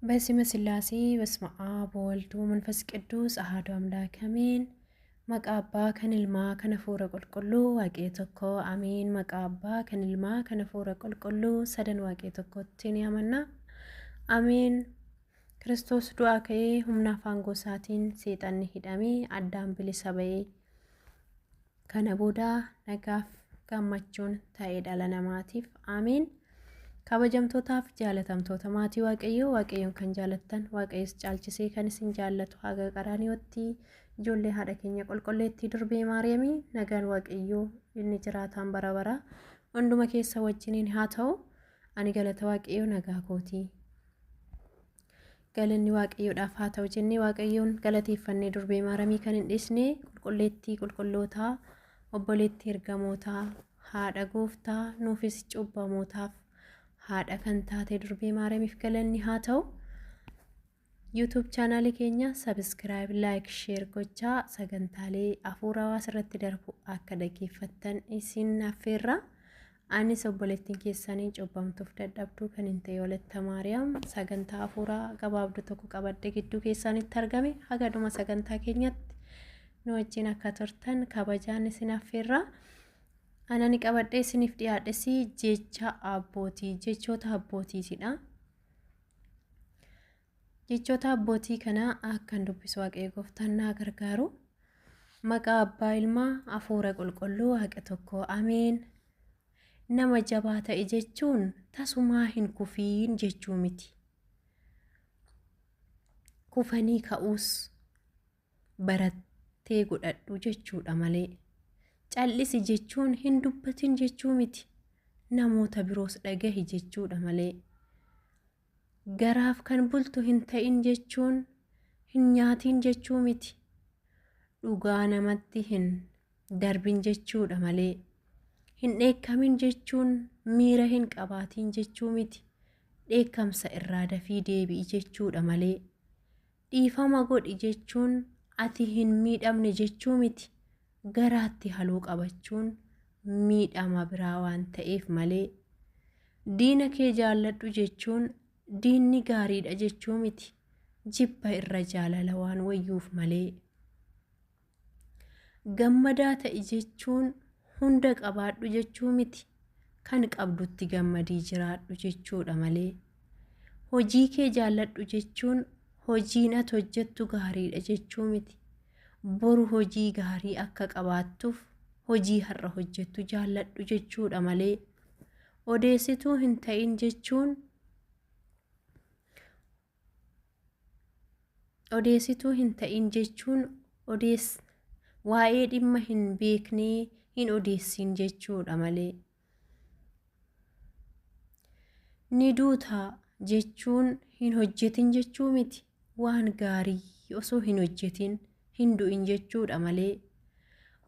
በስመ ሥላሴ በስመ አብ ወወልድ ወመንፈስ ቅዱስ አሐዱ አምላክ አሜን። መቃ አbbaa kan ilmaa kan hafuura qulqulluu waaqee tokko አሜን። መቃ abbaa kan ilmaa kan hafuura qulqulluu sadan waaqee tokkotti ni amanna አሜን። ክርስቶስ du'aa ka'ee humna afaan gosaatiin seexanni hidhamee addaan bilisa ba'ee kana booda nagaaf gammachuun ta'ee dhala namaatiif አሜን። kabajamtootaaf jaalatamtoota maatii waaqayyoon kan jaalattan waaqayyos caalchisee kan isin jaallatu haga qaraaniyotti ijoollee haadha keenya qulqulleettii durbee maariyaamii nagaan waaqayyoo inni jiraataan bara bara hunduma keessa wajjiniin haa ta'u. ani galata waaqayyoo nagaa kooti galanni waaqayyoodhaaf haa ta'u jennee waaqayyoon galateeffannee durbee maariyaamii kan hin dhiisne qulqulleettii qulqullootaa obboleettii ergamootaa haadha gooftaa nuufis cubbamootaaf haadha kan taate durbee maariyaamiif galanni haa ta'u. YouTube channel keenya subscribe like share gochaa sagantaalee hafuuraa asirratti darbu akka dhaggeeffattan isin affeerra. anis obboleettiin keessanii cubbamtuuf dadhabduu kan hin ta'e Walatta Maariyaam sagantaa hafuuraa gabaabduu tokko qabadde gidduu keessanitti argame haga dhuma sagantaa keenyatti nu wajjin akka turtan kabajaan isin affeerra. anani qabadde isiniif dhiyaadhesi jecha abbootii jechoota abbootiisidha. jechoota abbootii kana akkan dubbisu waaqayyo gooftaan na gargaaru. maqaa abbaa ilmaa hafuura qulqulluu waaqa tokko ameen. nama jabaa ta'e jechuun tasumaa hin kufiin jechuu miti. kufanii ka'uus barattee godhadhu jechuudha malee. callisi jechuun hin dubbatin jechuu miti. namoota biroos dhagahi jechuudha malee. garaaf kan bultu hin ta'in jechuun hin nyaatin jechuu miti. dhugaa namatti hin darbin jechuudha malee. hin dheekkamin jechuun miira hin qabaatin jechuu miti. dheekkamsa irraa dafii deebi'i jechuudha malee. dhiifama godhi jechuun ati hin miidhamne jechuu miti. garaatti haluu qabachuun miidhama biraa waan ta'eef malee. diina kee jaalladhu jechuun diinni gaariidha jechuu miti. jibba irra jaalala waan wayyuuf malee. gammadaa ta'i jechuun hunda qabaadhu jechuu miti. kan qabdutti gammadii jiraadhu jechuudha malee. hojii kee jaalladhu jechuun hojiin ati hojjettu gaariidha jechuu miti. boru hojii gaarii akka qabaattuuf hojii har'a hojjettu jaalladhu jechuudha malee. odeessituu hin ta'in jechuun waa'ee dhimma hin beeknee hin odeessin jechuudha malee. ni duutaa jechuun hin hojjetin jechuu miti. waan gaarii osoo hin hojjetin hin du'in jechuudha malee.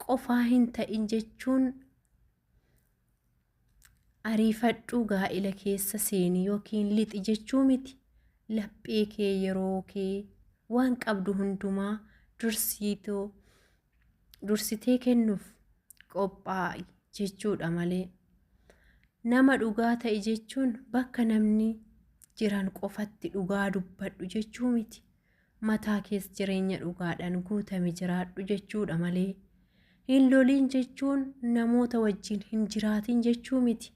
qofaa hin ta'in jechuun ariifadhuu gaa'ila keessa seeni yookiin lixi jechuu miti. laphee kee yeroo kee waan qabdu hundumaa dursitee kennuuf qophaa'i jechuudha malee. nama dhugaa ta'e jechuun bakka namni jiran qofatti dhugaa dubbadhu jechuu miti. mataa kees jireenya dhugaadhaan guutame jiraadhu jechuudha malee. hin loliin jechuun namoota wajjin hin jiraatin jechuu miti.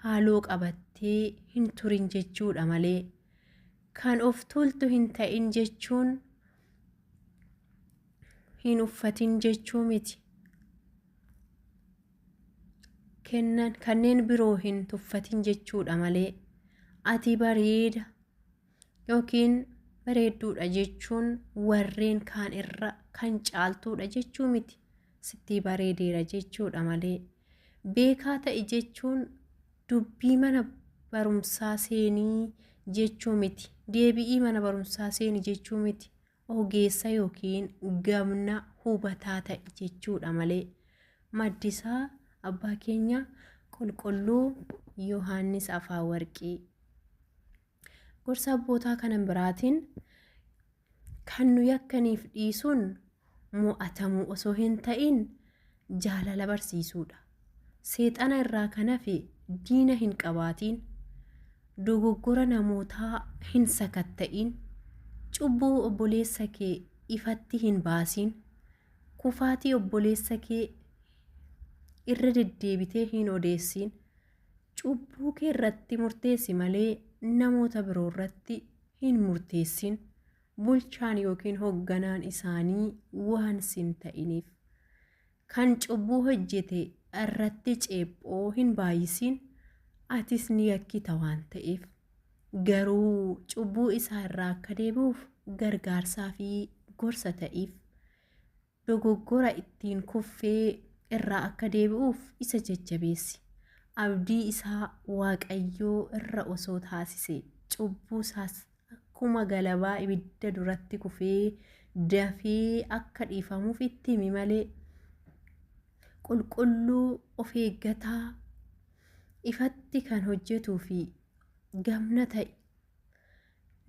haaloo qabattee hin turin jechuudha malee. kan of tuultu hin ta'in jechuun hin uffatin jechuu miti. kanneen biroo hin tuffatin jechuudha malee. ati bareeda yookiin bareedduudha jechuun warreen kaan irra kan caaltuudha jechuu miti. sitti bareedeera jechuudha malee. beekaa ta'i jechuun dubbii mana barumsaa seenii jechuu miti. deebi'ii mana barumsaa seenii jechuu miti. ogeessa yookiin gamna hubataa ta'i jechuudha malee. maddisaa abbaa keenya qulqulluu Yohaannis Afaawarqii. gorsa abbootaa kanan biraatiin kan nu yakkaniif dhiisuun mo'atamuu osoo hin ta'in jaalala barsiisuudha. seexana irraa kan hafe diina hin qabaatiin. dogoggora namootaa hin sakatta'in, cubbuu obboleessa kee ifatti hin baasin, kufaatii obboleessa kee irra deddeebitee hin odeessin. Cubbuu kee irratti murteessi malee namoota biroo irratti hin murteessin. Bulchaan yookiin hoogganaan isaanii waan sin ta'iniif. Kan cubbuu hojjete irratti ceephoo hin baay'isin, atis ni yakkita waan ta'eef. Garuu cubbuu isaa irraa akka deebi'uuf gargaarsaa fi gorsa ta'iif. Dogoggora ittiin kuffee irraa akka deebi'uuf isa jajjabeessi. Abdii isaa Waaqayyoo irra osoo taasise cubbuu isaas akkuma galabaa ibidda duratti kufee dafee akka dhiifamuuf itti himi malee qulqulluu of eeggataa ifatti kan hojjetuu fi gamna ta'i.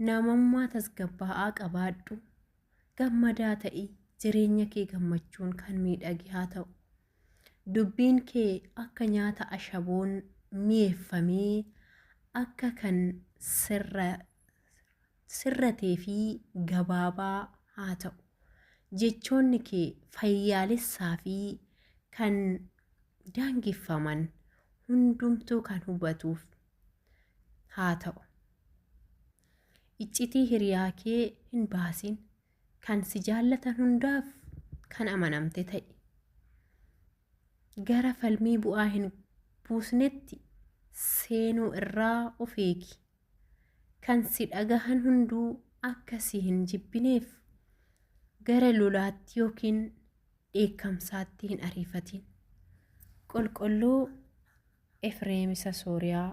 Namummaa tasgabbaa'aa qabaadhu, gammadaa ta'i, jireenya kee gammachuun kan miidhage haa ta'u. Dubbiin kee akka nyaata ashaboon mi'eeffamee akka kan sirratee fi gabaabaa haa ta'u. Jechoonni kee fayyaalessaa fi kan daangeffaman hundumtuu kan hubatuuf haa ta'u. Iccitii hiriyaa kee hin baasin, kan si jaallatan hundaaf kan amanamte ta'i. Gara falmii bu'aa hin buusnetti seenuu irraa of eegi. Kan si dhagahan hunduu akka si hin jibbineef gara lolaatti yookiin dheekkamsaatti hin ariifatin. Qulqulluu Efreem isa Sooriyaa.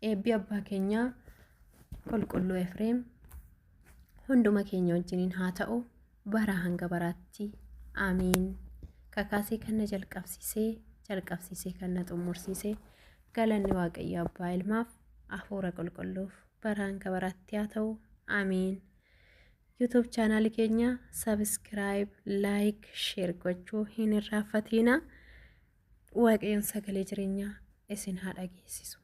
Eebbi abbaa keenyaa qulqulluu Efreem hunduma keenya wajjiniin haa ta'u bara hanga baraatti. Amiin. Kakaasee kan na jalqabsiisee kan na xumursiisee galanni Waaqayyo Abbaa Ilmaaf Hafuura Qulqulluuf bara hanga baraatti haa ta'u. Amiin. YouTube chaanaalii keenya subscribe, like, share gochuu hin irraanfatina. Waaqayyoon sagalee jireenyaa isin haa dhageessisu.